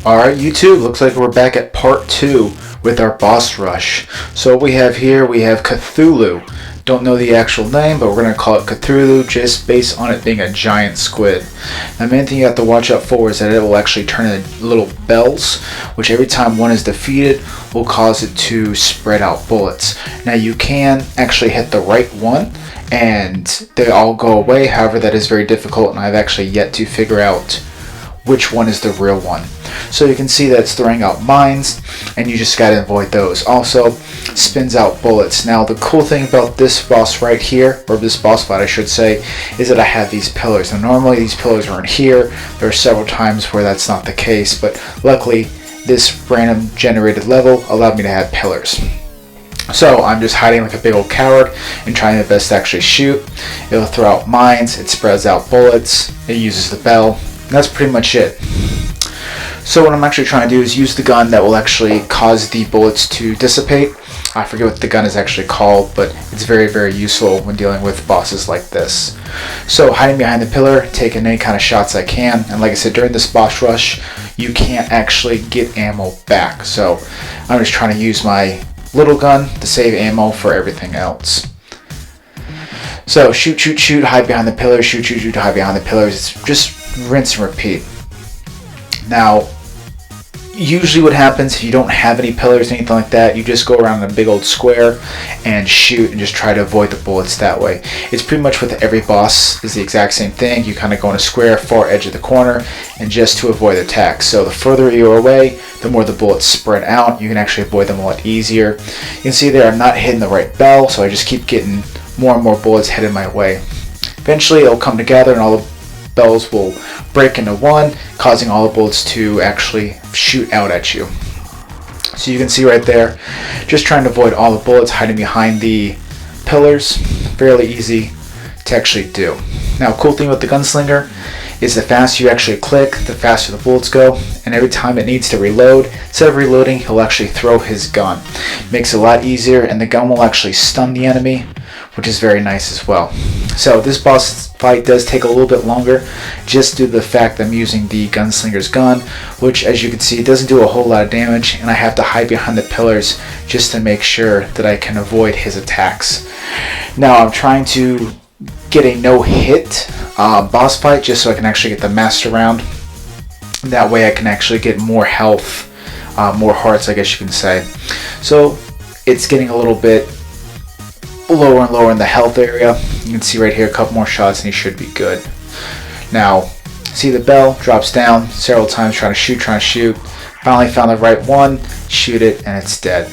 Alright YouTube, looks like we're back at part 2 with our boss rush. So what we have here, we have Cthulhu. Don't know the actual name, but we're going to call it Cthulhu just based on it being a giant squid. The main thing you have to watch out for is that it will actually turn into little bells, which every time one is defeated will cause it to spread out bullets. Now you can actually hit the right one and they all go away, however that is very difficult and I've actually yet to figure out which one is the real one. So you can see that it's throwing out mines and you just gotta avoid those. Also spins out bullets. Now the cool thing about this boss right here, or this boss fight I should say, is that I have these pillars. Now normally these pillars are in here. There are several times where that's not the case, but luckily this random generated level allowed me to have pillars. So I'm just hiding like a big old coward and trying my best to actually shoot. It'll throw out mines, it spreads out bullets, it uses the bell. That's pretty much it. So what I'm actually trying to do is use the gun that will actually cause the bullets to dissipate. I forget what the gun is actually called, but it's very, very useful when dealing with bosses like this. So hiding behind the pillar, taking any kind of shots I can, and like I said, during this boss rush, you can't actually get ammo back. So I'm just trying to use my little gun to save ammo for everything else. So shoot, shoot, shoot, hide behind the pillars, shoot, shoot, shoot, hide behind the pillars. It's just rinse and repeat. Now, usually what happens if you don't have any pillars or anything like that, you just go around in a big old square and shoot and just try to avoid the bullets that way. It's pretty much with every boss is the exact same thing. You kind of go in a square, far edge of the corner, and just to avoid attacks. So the further you're away, the more the bullets spread out. You can actually avoid them a lot easier. You can see there I'm not hitting the right bell, so I just keep getting more and more bullets headed my way. Eventually it'll come together and all the bells will break into one, causing all the bullets to actually shoot out at you. So you can see right there, just trying to avoid all the bullets, hiding behind the pillars. Fairly easy to actually do. Now, cool thing with the gunslinger is the faster you actually click, the faster the bullets go, and every time it needs to reload, instead of reloading, he'll actually throw his gun. Makes it a lot easier, and the gun will actually stun the enemy, which is very nice as well. So this boss fight does take a little bit longer just due to the fact that I'm using the gunslinger's gun, which as you can see doesn't do a whole lot of damage, and I have to hide behind the pillars just to make sure that I can avoid his attacks. Now I'm trying to get a no-hit boss fight just so I can actually get the master round. That way I can actually get more health, more hearts I guess you can say. So it's getting a little bit lower and lower in the health area. You can see right here a couple more shots and he should be good. Now see the bell drops down several times, trying to shoot. Finally found the right one, shoot it, and it's dead.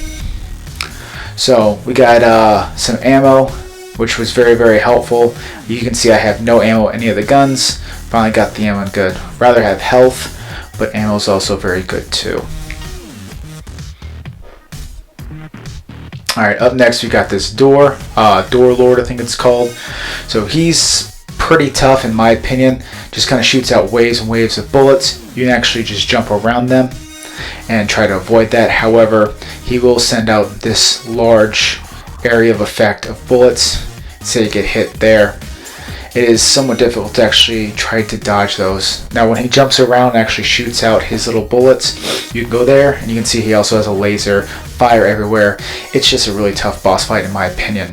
So we got some ammo, which was very, very helpful. You can see I have no ammo in any of the guns. Finally got the ammo good. Rather have health, but ammo is also very good too. Alright, up next we got this Door Lord I think it's called. So he's pretty tough in my opinion. Just kind of shoots out waves and waves of bullets. You can actually just jump around them and try to avoid that. However, he will send out this large area of effect of bullets. Say you get hit there. It is somewhat difficult to actually try to dodge those. Now when he jumps around and actually shoots out his little bullets, you can go there and you can see he also has a laser, fire everywhere. It's just a really tough boss fight in my opinion.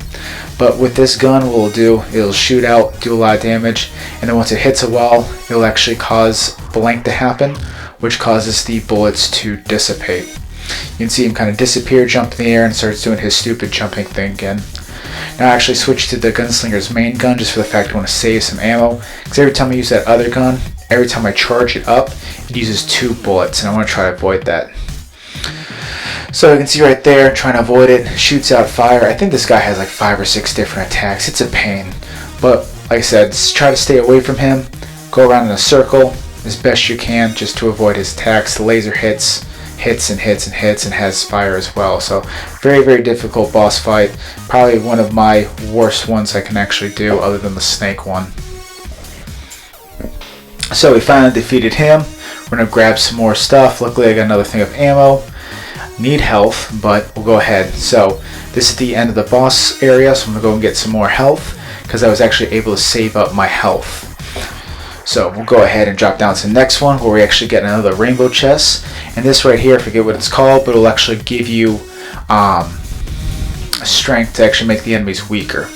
But with this gun, what it'll do, it'll shoot out, do a lot of damage, and then once it hits a wall, it'll actually cause blank to happen, which causes the bullets to dissipate. You can see him kind of disappear, jump in the air, and starts doing his stupid jumping thing again. Now I actually switched to the gunslinger's main gun just for the fact I want to save some ammo, because every time I use that other gun, every time I charge it up, it uses 2 bullets, and I want to try to avoid that. So you can see right there, trying to avoid it, shoots out fire. I think this guy has like 5 or 6 different attacks. It's a pain, but like I said, just try to stay away from him, go around in a circle as best you can just to avoid his attacks. The laser hits and has fire as well. So very, very difficult boss fight. Probably one of my worst ones I can actually do other than the snake one. So we finally defeated him. We're going to grab some more stuff. Luckily I got another thing of ammo. Need health, but we'll go ahead. So this is the end of the boss area, so I'm going to go and get some more health because I was actually able to save up my health. So we'll go ahead and drop down to the next one where we actually get another rainbow chest. And this right here, I forget what it's called, but it'll actually give you strength to actually make the enemies weaker.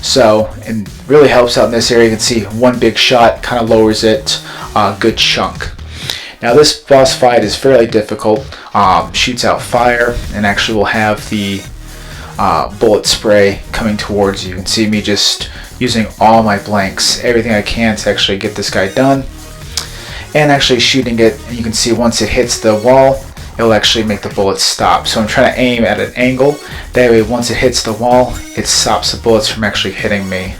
So it really helps out in this area. You can see one big shot kind of lowers it a good chunk. Now this boss fight is fairly difficult. Shoots out fire and actually will have the bullet spray coming towards you. You can see me just using all my blanks, everything I can to actually get this guy done. And actually shooting it, and you can see once it hits the wall, it'll actually make the bullets stop. So I'm trying to aim at an angle. That way once it hits the wall, it stops the bullets from actually hitting me.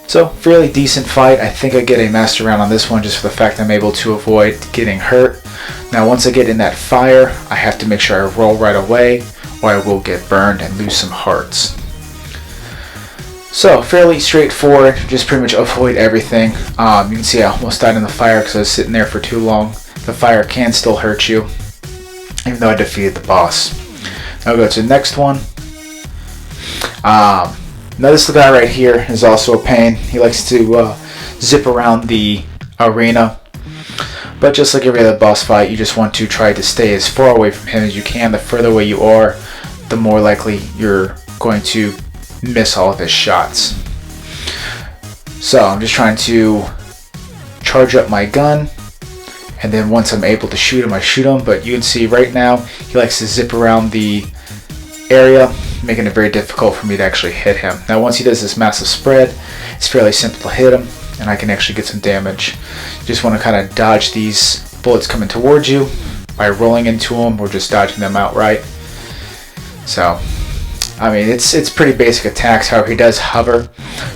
So fairly decent fight. I think I get a master round on this one just for the fact I'm able to avoid getting hurt. Now once I get in that fire, I have to make sure I roll right away or I will get burned and lose some hearts. So fairly straightforward, just pretty much avoid everything. You can see I almost died in the fire because I was sitting there for too long. The fire can still hurt you, even though I defeated the boss. Now we'll go to the next one. Now this guy right here is also a pain. He likes to zip around the arena. But just like every other boss fight, you just want to try to stay as far away from him as you can. The further away you are, the more likely you're going to miss all of his shots. So I'm just trying to charge up my gun, and then once I'm able to shoot him, I shoot him. But you can see right now he likes to zip around the area, making it very difficult for me to actually hit him. Now once he does this massive spread, it's fairly simple to hit him and I can actually get some damage. You just want to kind of dodge these bullets coming towards you by rolling into them or just dodging them outright. So I mean, it's pretty basic attacks. However, he does hover,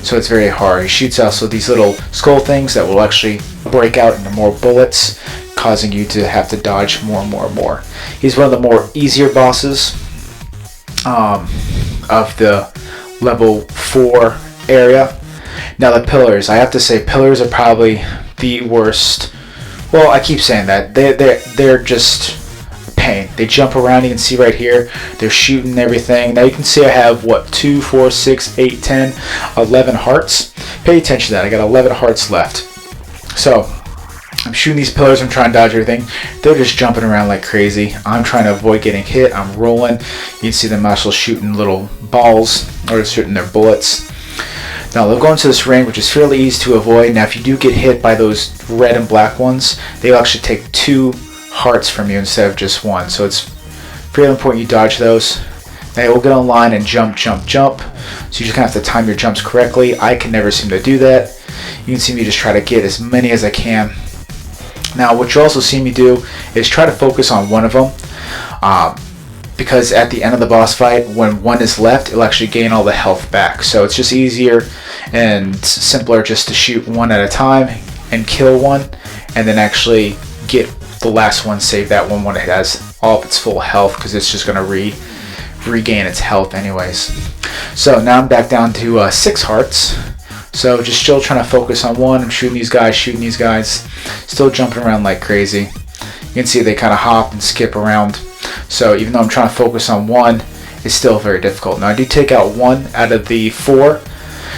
so it's very hard. He shoots also these little skull things that will actually break out into more bullets, causing you to have to dodge more and more and more. He's one of the more easier bosses of the level 4 area. Now the pillars, I have to say pillars are probably the worst. Well, I keep saying that. They're just pain. They jump around. You can see right here they're shooting everything. Now you can see I have what, 2, 4, 6, 8, 10, 11 hearts. Pay attention to that. I got 11 hearts left. So I'm shooting these pillars. I'm trying to dodge everything. They're just jumping around like crazy. I'm trying to avoid getting hit. I'm rolling. You can see them also shooting little balls or shooting their bullets. Now they'll go into this ring, which is fairly easy to avoid. Now if you do get hit by those red and black ones, they'll actually take 2 hearts from you instead of just 1. So it's fairly important you dodge those. They will get online and jump. So you just kind of have to time your jumps correctly. I can never seem to do that. You can see me just try to get as many as I can. Now what you also see me do is try to focus on one of them. Because at the end of the boss fight, when one is left, it'll actually gain all the health back. So it's just easier and simpler just to shoot one at a time and kill one, and then actually get the last one, save that one when it has all of its full health, because it's just going to regain its health anyways. So now I'm back down to 6 hearts. So just still trying to focus on one. I'm shooting these guys, still jumping around like crazy. You can see they kind of hop and skip around. So even though I'm trying to focus on one, it's still very difficult. Now I do take out 1 out of the 4.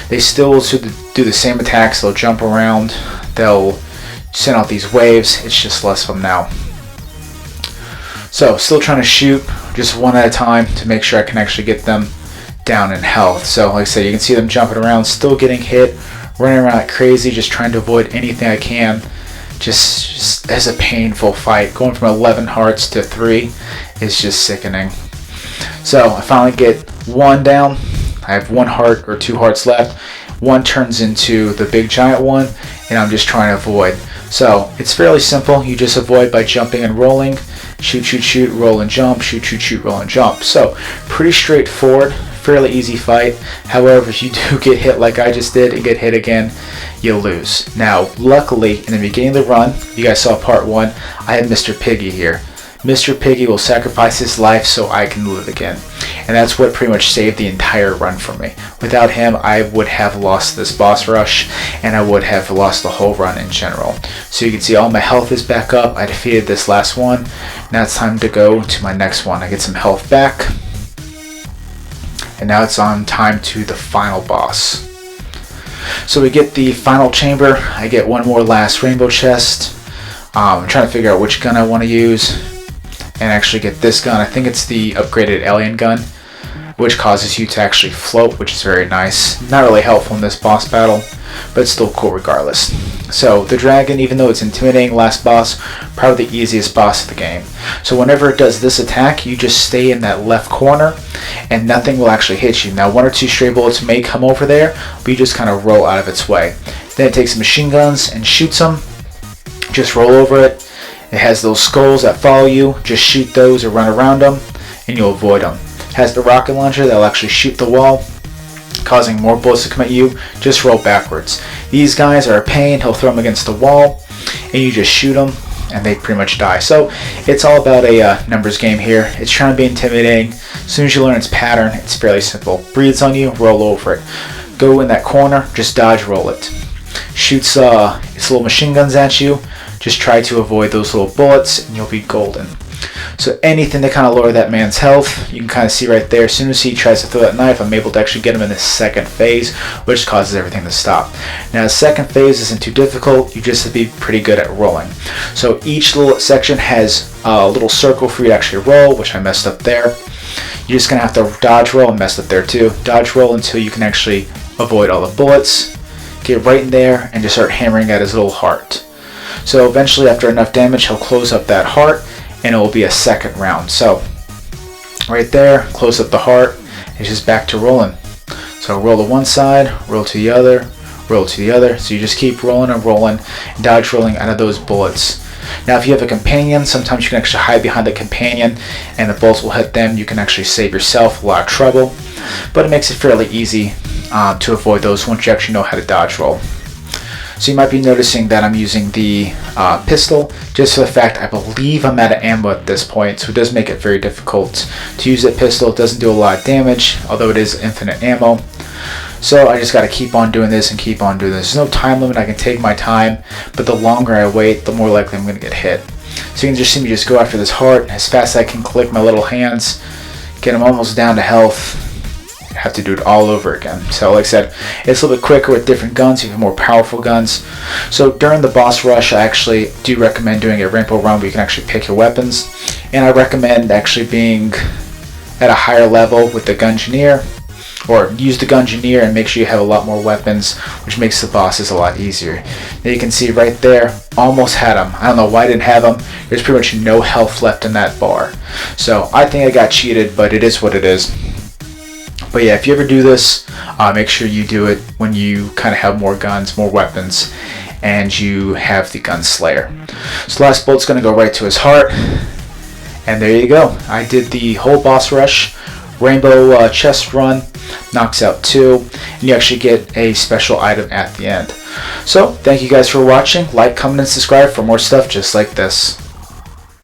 They still do the same attacks. They'll jump around. They'll send out these waves. It's just less of them now. So still trying to shoot just 1 at a time to make sure I can actually get them down in health. So like I said, you can see them jumping around, still getting hit, running around like crazy, just trying to avoid anything I can. Just as a painful fight. Going from 11 hearts to 3 is just sickening. So I finally get 1 down. I have 1 heart or 2 hearts left. 1 turns into the big giant one, and I'm just trying to avoid. So it's fairly simple. You just avoid by jumping and rolling. Shoot, roll and jump. Shoot, roll and jump. So pretty straightforward. Fairly easy fight. However, if you do get hit like I just did and get hit again, you'll lose. Now, luckily, in the beginning of the run, you guys saw part 1, I had Mr. Piggy here. Mr. Piggy will sacrifice his life so I can live again. And that's what pretty much saved the entire run for me. Without him, I would have lost this boss rush, and I would have lost the whole run in general. So you can see all my health is back up. I defeated this last one. Now it's time to go to my next one. I get some health back. And now it's on time to the final boss. So we get the final chamber. I get one more last rainbow chest. I'm trying to figure out which gun I want to use, and actually get this gun. I think it's the upgraded alien gun, which causes you to actually float, which is very nice. Not really helpful in this boss battle, but it's still cool regardless. So the dragon, even though it's intimidating, last boss, probably the easiest boss of the game. So whenever it does this attack, you just stay in that left corner and nothing will actually hit you. Now 1 or 2 stray bullets may come over there, but you just kind of roll out of its way. Then it takes machine guns and shoots them. Just roll over it. It has those skulls that follow you. Just shoot those or run around them and you'll avoid them. It has the rocket launcher that'll actually shoot the wall, causing more bullets to come at you. Just roll backwards. These guys are a pain. He'll throw them against the wall and you just shoot them and they pretty much die. So it's all about a numbers game here. It's trying to be intimidating. As soon as you learn its pattern, it's fairly simple. Breathes on you, roll over it. Go in that corner, just dodge roll it. Shoots its little machine guns at you. Just try to avoid those little bullets and you'll be golden. So anything to kind of lower that man's health, you can kind of see right there. As soon as he tries to throw that knife, I'm able to actually get him in the second phase, which causes everything to stop. Now the second phase isn't too difficult, you just have to be pretty good at rolling. So each little section has a little circle for you to actually roll, which I messed up there. You're just going to have to dodge roll, and messed up there too. Dodge roll until you can actually avoid all the bullets. Get right in there and just start hammering at his little heart. So eventually after enough damage, he'll close up that heart and it will be a second round. So right there, close up the heart, it's just back to rolling. So roll to one side, roll to the other, roll to the other. So you just keep rolling and rolling, dodge rolling out of those bullets. Now if you have a companion, sometimes you can actually hide behind the companion and the bullets will hit them. You can actually save yourself a lot of trouble, but it makes it fairly easy to avoid those once you actually know how to dodge roll. So you might be noticing that I'm using the pistol just for the fact I believe I'm out of ammo at this point, so it does make it very difficult to use that pistol. It doesn't do a lot of damage, although it is infinite ammo. So I just got to keep on doing this and keep on doing this. There's no time limit, I can take my time, but the longer I wait, the more likely I'm going to get hit. So you can just see me just go after this heart as fast as I can, click my little hands, get him almost down to health. Have to do it all over again. So like I said, it's a little bit quicker with different guns, even more powerful guns. So during the boss rush, I actually do recommend doing a rainbow run where you can actually pick your weapons, and I recommend actually being at a higher level with the Gungeoneer, or use the Gungeoneer and make sure you have a lot more weapons, which makes the bosses a lot easier. Now you can see right there, almost had him. I don't know why I didn't have him. There's pretty much no health left in that bar. So I think I got cheated, but it is what it is. But yeah, if you ever do this, make sure you do it when you kind of have more guns, more weapons, and you have the Gunslayer. So the last bullet's going to go right to his heart. And there you go. I did the whole boss rush, rainbow chest run, knocks out 2, and you actually get a special item at the end. So thank you guys for watching. Like, comment, and subscribe for more stuff just like this.